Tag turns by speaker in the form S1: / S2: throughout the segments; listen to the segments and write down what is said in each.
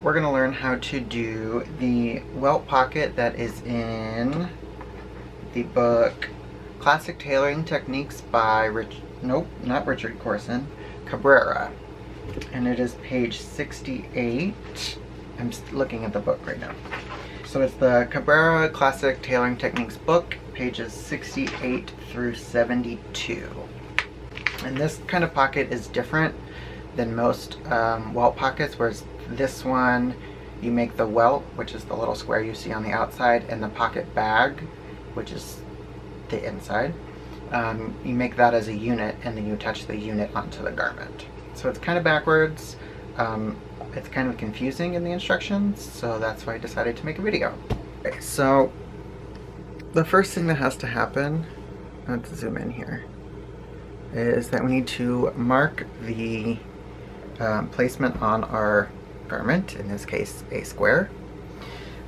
S1: We're going to learn how to do the welt pocket that is in the book Classic Tailoring Techniques by not Richard Corson, Cabrera. And it is page 68. I'm just looking at the book right now. So it's the Cabrera Classic Tailoring Techniques book, pages 68 through 72. And this kind of pocket is different than most welt pockets, whereas this one, you make the welt, which is the little square you see on the outside, and the pocket bag, which is the inside. You make that as a unit, and then you attach the unit onto the garment. So it's kind of backwards. It's kind of confusing in the instructions, so that's why I decided to make a video. Okay, so the first thing that has to happen, let's zoom in here, is that we need to mark the placement on our garment, in this case a square,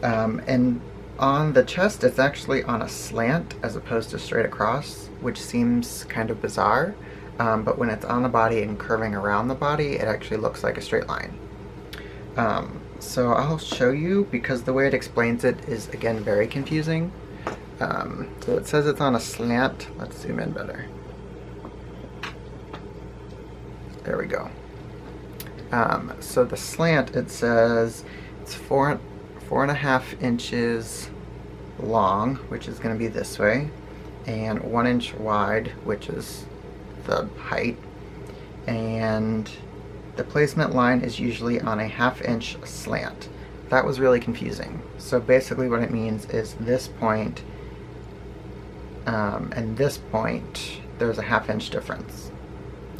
S1: and on the chest it's actually on a slant as opposed to straight across, which seems kind of bizarre, but when it's on the body and curving around the body, it actually looks like a straight line. So I'll show you, because the way it explains it is again very confusing. So it says it's on a slant. Let's zoom in better. There we go. So the slant, it says it's 4.5 inches long, which is going to be this way, and 1 inch wide, which is the height, and the placement line is usually on a 1/2 inch slant. That was really confusing. So basically what it means is this point and this point, there's a 1/2 inch difference.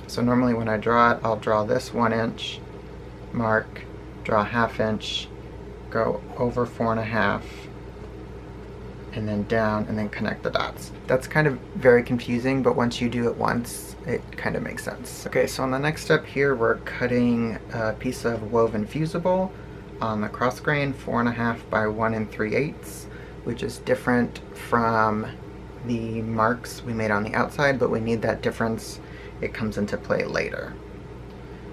S1: So normally when I draw it, I'll draw this 1 inch mark, draw 1/2 inch, go over 4.5, and then down, and then connect the dots. That's kind of very confusing, but once you do it once, it kind of makes sense. Okay, so on the next step here, we're cutting a piece of woven fusible on the cross grain, 4.5 by 1 3/8, which is different from the marks we made on the outside, but we need that difference. It comes into play later.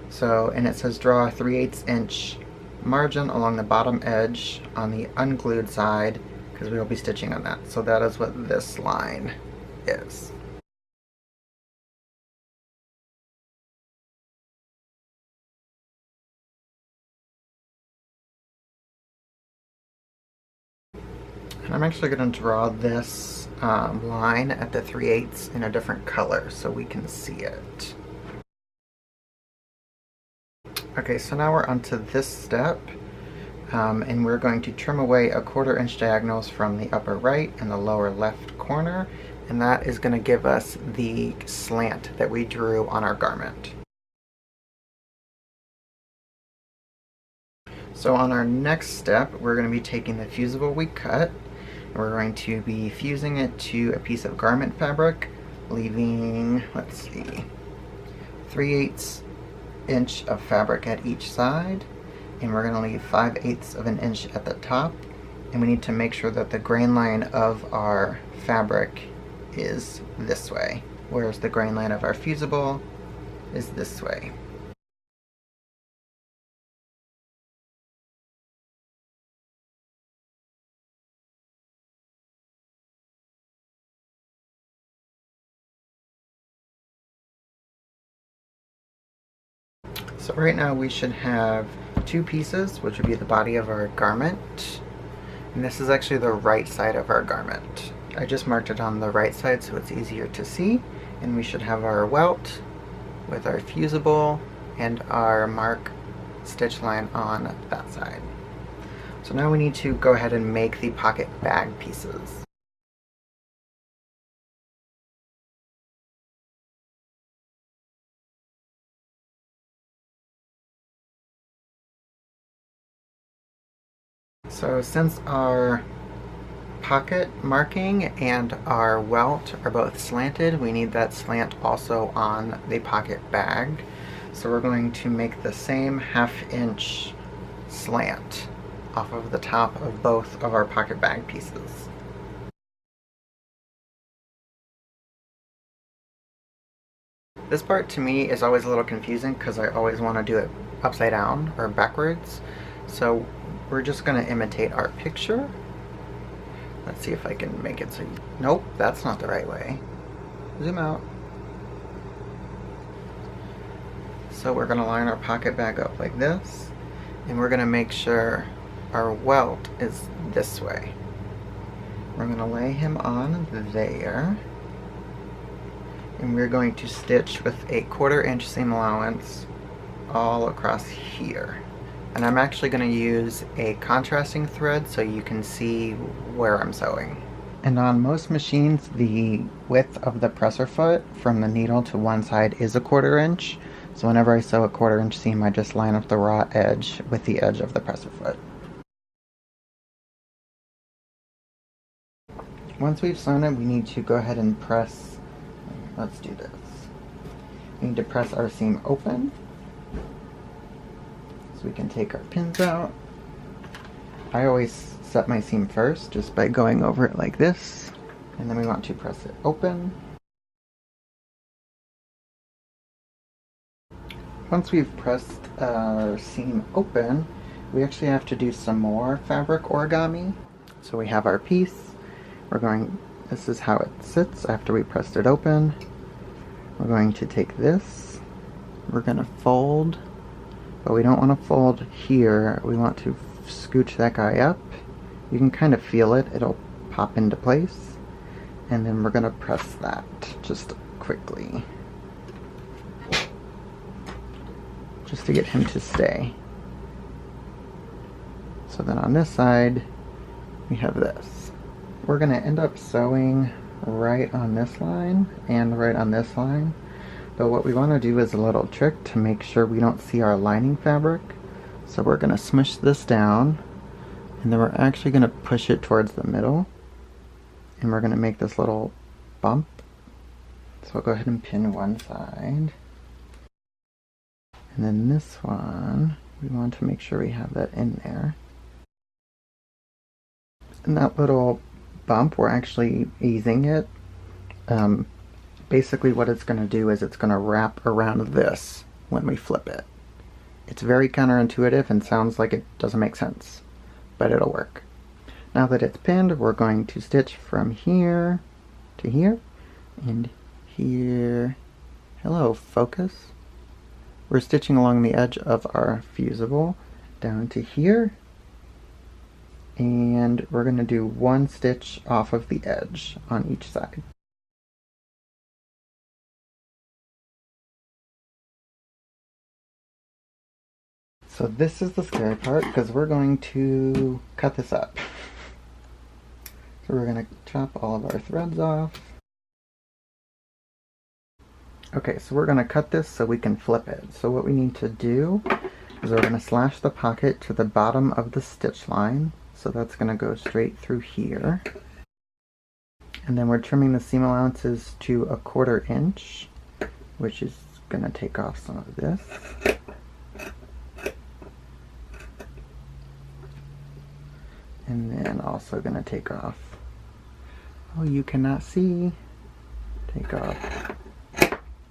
S1: So, and it says draw a 3/8 inch margin along the bottom edge on the unglued side, because we will be stitching on that. So that is what this line is. And I'm actually going to draw this line at the 3/8 in a different color so we can see it. Okay, so now we're onto this step, and we're going to trim away a 1/4 inch diagonals from the upper right and the lower left corner, and that is going to give us the slant that we drew on our garment. So on our next step, we're going to be taking the fusible we cut, and we're going to be fusing it to a piece of garment fabric, leaving, let's see, 3/8 inch of fabric at each side, and we're going to leave 5/8 of an inch at the top, and we need to make sure that the grain line of our fabric is this way, whereas the grain line of our fusible is this way. So right now we should have 2 pieces, which would be the body of our garment, and this is actually the right side of our garment. I just marked it on the right side so it's easier to see, and we should have our welt with our fusible and our mark stitch line on that side. So now we need to go ahead and make the pocket bag pieces. So since our pocket marking and our welt are both slanted, we need that slant also on the pocket bag. So we're going to make the same 1/2 inch slant off of the top of both of our pocket bag pieces. This part to me is always a little confusing because I always want to do it upside down or backwards. So we're just gonna imitate our picture. Let's see if I can make it so you... Nope, that's not the right way. Zoom out. So we're gonna line our pocket back up like this, and we're gonna make sure our welt is this way. We're gonna lay him on there, and we're going to stitch with a 1/4 inch seam allowance all across here. And I'm actually going to use a contrasting thread so you can see where I'm sewing. And on most machines, the width of the presser foot from the needle to one side is a 1/4 inch. So whenever I sew a 1/4 inch seam, I just line up the raw edge with the edge of the presser foot. Once we've sewn it, we need to go ahead and press. Let's do this. We need to press our seam open. So we can take our pins out. I always set my seam first just by going over it like this. And then we want to press it open. Once we've pressed our seam open, we actually have to do some more fabric origami. So we have our piece. This is how it sits after we pressed it open. We're going to take this. We're going to fold. But we don't want to fold here. We want to scooch that guy up. You can kind of feel it. It'll pop into place. And then we're going to press that just quickly. Just to get him to stay. So then on this side, we have this. We're going to end up sewing right on this line and right on this line. But what we want to do is a little trick to make sure we don't see our lining fabric. So we're going to smush this down, and then we're actually going to push it towards the middle. And we're going to make this little bump. So I'll go ahead and pin one side. And then this one, we want to make sure we have that in there. And that little bump, we're actually easing it. Basically what it's going to do is it's going to wrap around this when we flip it. It's very counterintuitive and sounds like it doesn't make sense, but it'll work. Now that it's pinned, we're going to stitch from here to here and here. Hello, focus. We're stitching along the edge of our fusible down to here, and we're going to do one stitch off of the edge on each side. So this is the scary part, because we're going to cut this up. So we're going to chop all of our threads off. Okay, so we're going to cut this so we can flip it. So what we need to do is we're going to slash the pocket to the bottom of the stitch line. So that's going to go straight through here. And then we're trimming the seam allowances to a 1/4 inch, which is going to take off some of this. And then also going to take off, oh, you cannot see, take off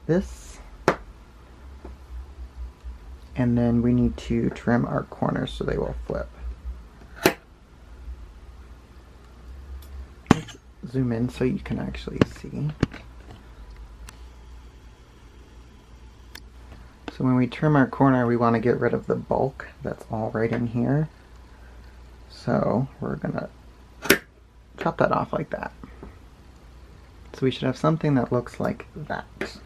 S1: this. And then we need to trim our corners so they will flip. Let's zoom in so you can actually see. So when we trim our corner, we want to get rid of the bulk that's all right in here. So we're gonna chop that off like that. So we should have something that looks like that.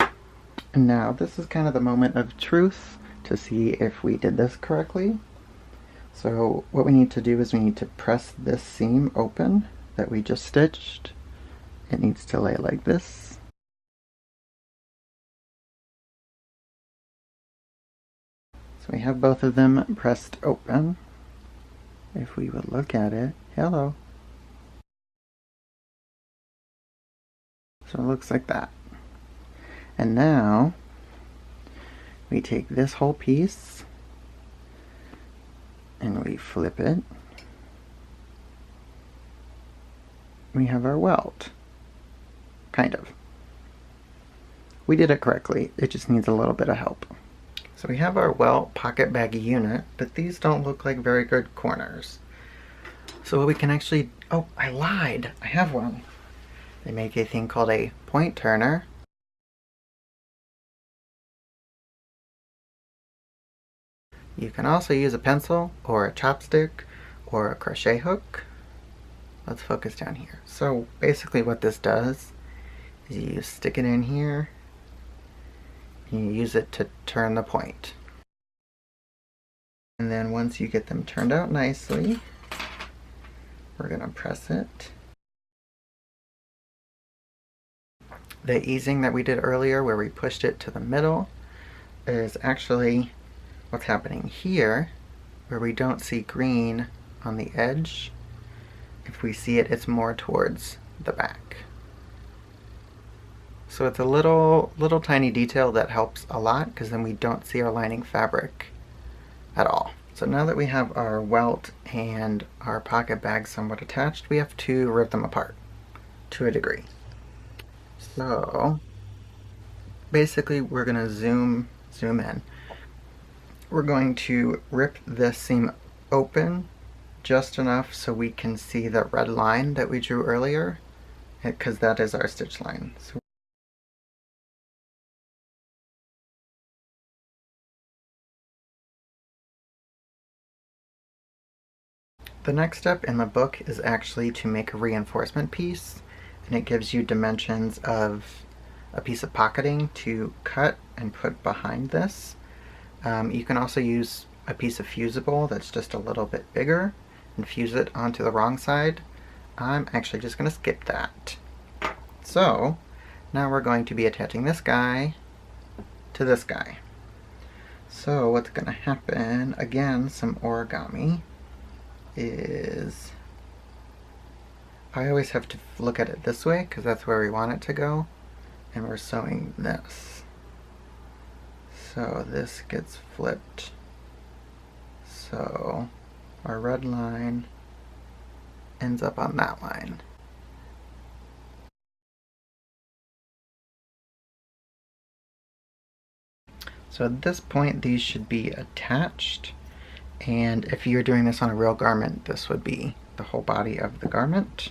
S1: And now this is kind of the moment of truth to see if we did this correctly. So what we need to do is we need to press this seam open that we just stitched. It needs to lay like this. So we have both of them pressed open. If we would look at it, hello. So it looks like that. And now we take this whole piece and we flip it. We have our welt. Kind of. We did it correctly. It just needs a little bit of help. So we have our Welt pocket bag unit, but these don't look like very good corners. So what we can actually, oh, I lied, I have one. They make a thing called a point turner. You can also use a pencil or a chopstick or a crochet hook. Let's focus down here. So basically what this does is you stick it in here and you use it to turn the point. And then once you get them turned out nicely, we're going to press it. The easing that we did earlier where we pushed it to the middle is actually what's happening here, where we don't see green on the edge. If we see it, it's more towards the back. So it's a little tiny detail that helps a lot, because then we don't see our lining fabric at all. So now that we have our welt and our pocket bag somewhat attached, we have to rip them apart to a degree. So basically we're going to zoom in. We're going to rip this seam open just enough so we can see the red line that we drew earlier, because that is our stitch line. So the next step in the book is actually to make a reinforcement piece, and it gives you dimensions of a piece of pocketing to cut and put behind this. You can also use a piece of fusible that's just a little bit bigger and fuse it onto the wrong side. I'm actually just going to skip that. So now we're going to be attaching this guy to this guy. So what's going to happen, again, some origami, is I always have to look at it this way because that's where we want it to go, and we're sewing this. So this gets flipped. So our red line ends up on that line. So at this point these should be attached, and if you're doing this on a real garment, this would be the whole body of the garment.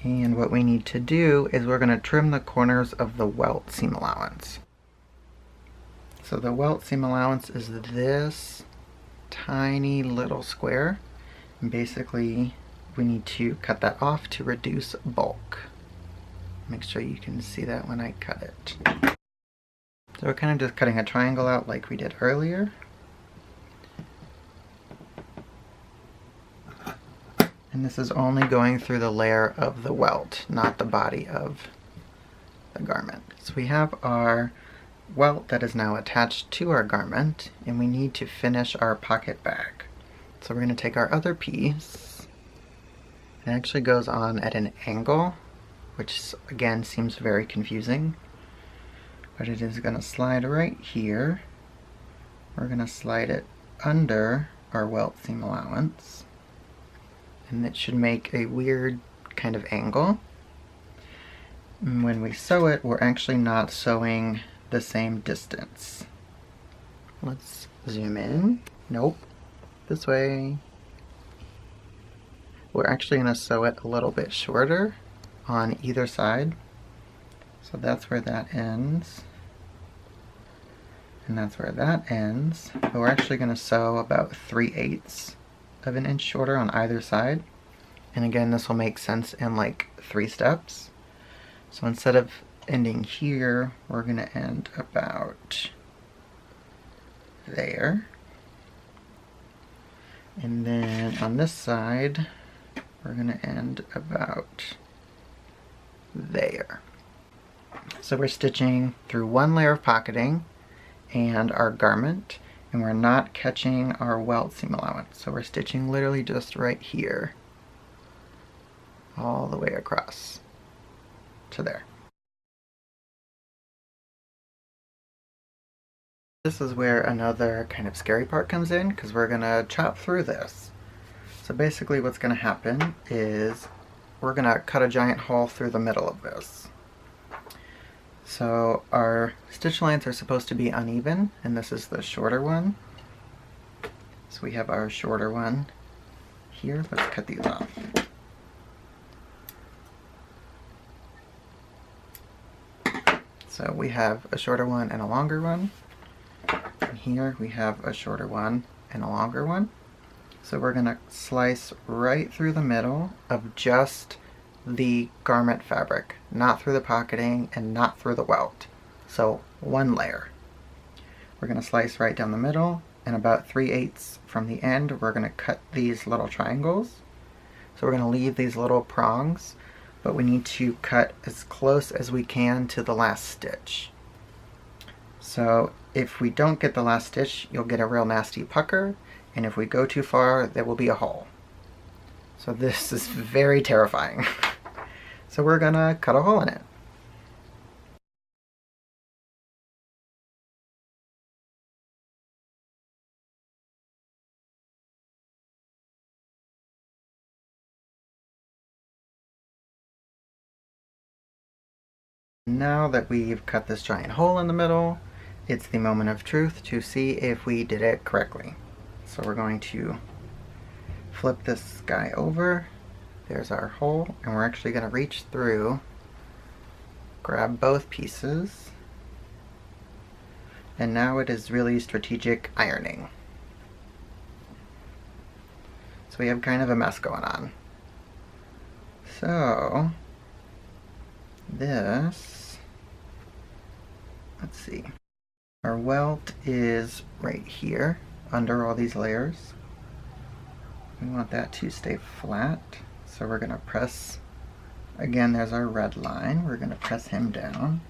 S1: And what we need to do is we're going to trim the corners of the welt seam allowance. So the welt seam allowance is this tiny little square, and basically we need to cut that off to reduce bulk. Make sure you can see that when I cut it. So we're kind of just cutting a triangle out like we did earlier. And this is only going through the layer of the welt, not the body of the garment. So we have our welt that is now attached to our garment, and we need to finish our pocket bag. So we're going to take our other piece. It actually goes on at an angle, which again seems very confusing, but it is going to slide right here. We're going to slide it under our welt seam allowance, and it should make a weird kind of angle. And when we sew it, we're actually not sewing the same distance. Let's zoom in. Nope, this way. We're actually going to sew it a little bit shorter on either side. So that's where that ends. And that's where that ends. But we're actually going to sew about 3/8 of an inch shorter on either side. And again, this will make sense in like 3 steps. So instead of ending here, we're going to end about there. And then on this side, we're going to end about there. So we're stitching through one layer of pocketing and our garment, and we're not catching our welt seam allowance. So we're stitching literally just right here, all the way across to there. This is where another kind of scary part comes in, because we're going to chop through this. So basically what's going to happen is we're going to cut a giant hole through the middle of this. So our stitch lines are supposed to be uneven, and this is the shorter one. So we have our shorter one here. Let's cut these off. So we have a shorter one and a longer one. And here we have a shorter one and a longer one. So we're going to slice right through the middle of just the garment fabric, not through the pocketing and not through the welt. So one layer. We're going to slice right down the middle, and about 3/8 from the end we're going to cut these little triangles. So we're going to leave these little prongs, but we need to cut as close as we can to the last stitch. So if we don't get the last stitch, you'll get a real nasty pucker, and if we go too far, there will be a hole. So this is very terrifying. So we're gonna cut a hole in it. Now that we've cut this giant hole in the middle, it's the moment of truth to see if we did it correctly. So we're going to flip this guy over. There's our hole, and we're actually going to reach through, grab both pieces, and now it is really strategic ironing. So we have kind of a mess going on. So this, let's see, our welt is right here under all these layers. We want that to stay flat. So we're going to press, again, there's our red line. We're going to press him down.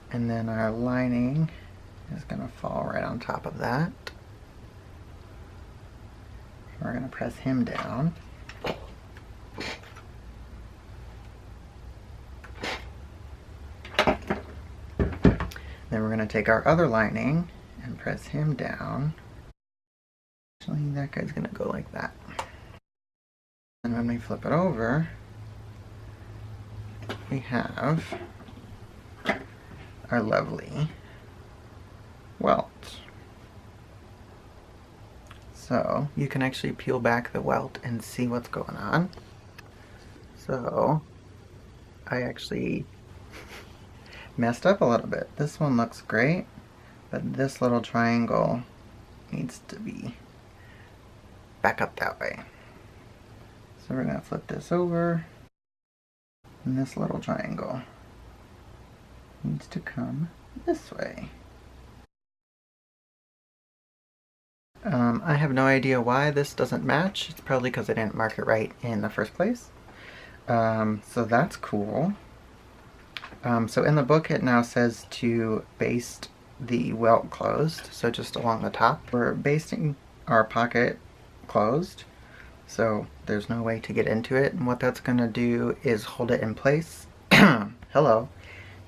S1: And then our lining is going to fall right on top of that. We're going to press him down. Then we're going to take our other lining and press him down. Actually, that guy's going to go like that. And when we flip it over, we have our lovely welt. So you can actually peel back the welt and see what's going on. So I actually messed up a little bit. This one looks great, but this little triangle needs to be back up that way. So we're going to flip this over, and this little triangle needs to come this way. I have no idea why this doesn't match. It's probably because I didn't mark it right in the first place. So that's cool. So in the book it now says to baste the welt closed, so just along the top. We're basting our pocket closed, so there's no way to get into it, and what that's going to do is hold it in place. Hello.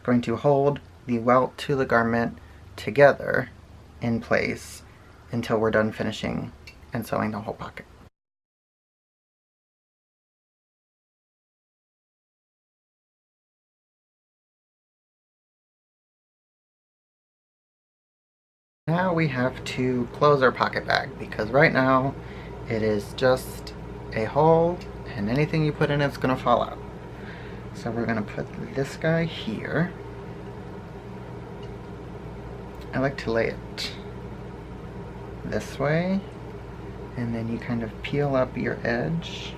S1: Going to hold the welt to the garment together in place until we're done finishing and sewing the whole pocket. Now we have to close our pocket bag, because right now it is just a hole and anything you put in it's going to fall out. So we're going to put this guy here. I like to lay it this way, and then you kind of peel up your edge.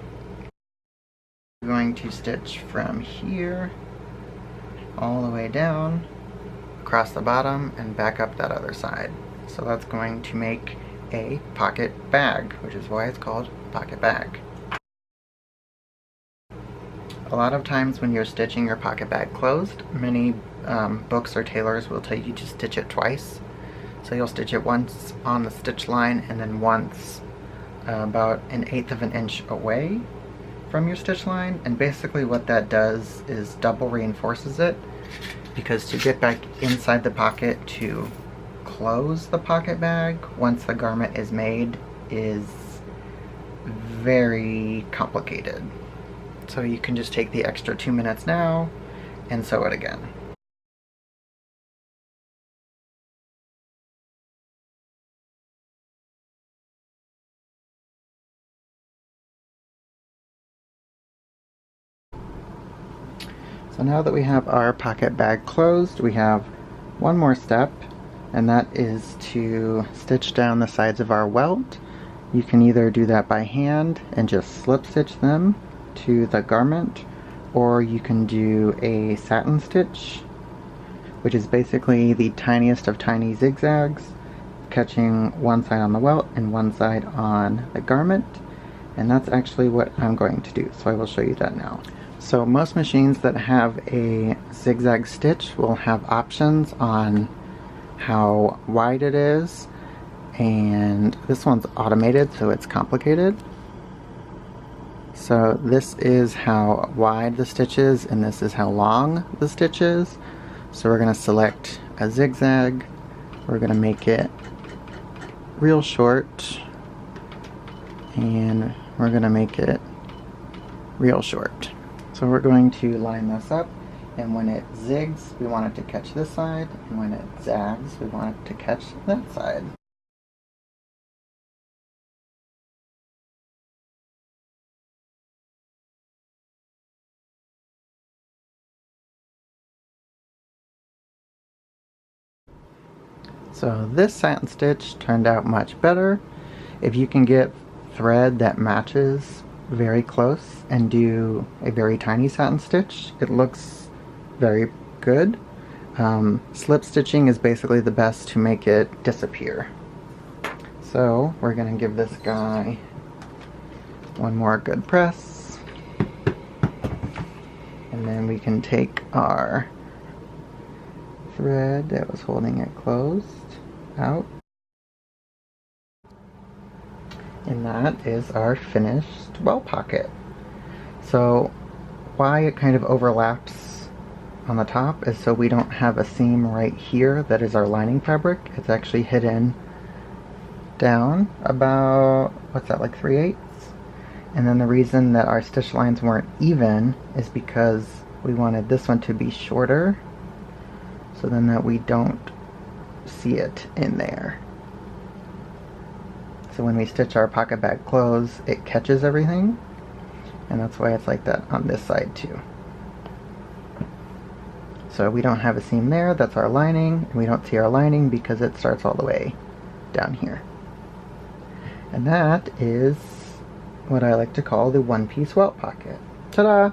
S1: We're going to stitch from here all the way down, across the bottom, and back up that other side. So that's going to make a pocket bag, which is why it's called pocket bag. A lot of times when you're stitching your pocket bag closed, many books or tailors will tell you to stitch it twice. So you'll stitch it once on the stitch line and then once about 1/8 of an inch away from your stitch line, and basically what that does is double reinforces it, because to get back inside the pocket to close the pocket bag once the garment is made is very complicated. So you can just take the extra 2 minutes now and sew it again. So now that we have our pocket bag closed, we have one more step, and that is to stitch down the sides of our welt. You can either do that by hand and just slip stitch them to the garment, or you can do a satin stitch, which is basically the tiniest of tiny zigzags, catching one side on the welt and one side on the garment. And that's actually what I'm going to do, so I will show you that now. So most machines that have a zigzag stitch will have options on how wide it is, and this one's automated, so it's complicated. So this is how wide the stitch is, and this is how long the stitch is. So we're going to select a zigzag, we're going to make it real short, and we're going to make it real short. So we're going to line this up, and when it zigs, we want it to catch this side, and when it zags, we want it to catch that side. So this satin stitch turned out much better. If you can get thread that matches very close and do a very tiny satin stitch, it looks very good. Slip stitching is basically the best to make it disappear. So we're going to give this guy one more good press, and then we can take our thread that was holding it closed out. And that is our finished welt pocket. So why it kind of overlaps on the top is so we don't have a seam right here that is our lining fabric. It's actually hidden down about, what's that, like 3/8? And then the reason that our stitch lines weren't even is because we wanted this one to be shorter, so then that we don't see it in there. So when we stitch our pocket bag close, it catches everything, and that's why it's like that on this side too. So we don't have a seam there, that's our lining, and we don't see our lining because it starts all the way down here. And that is what I like to call the one-piece welt pocket. Ta-da!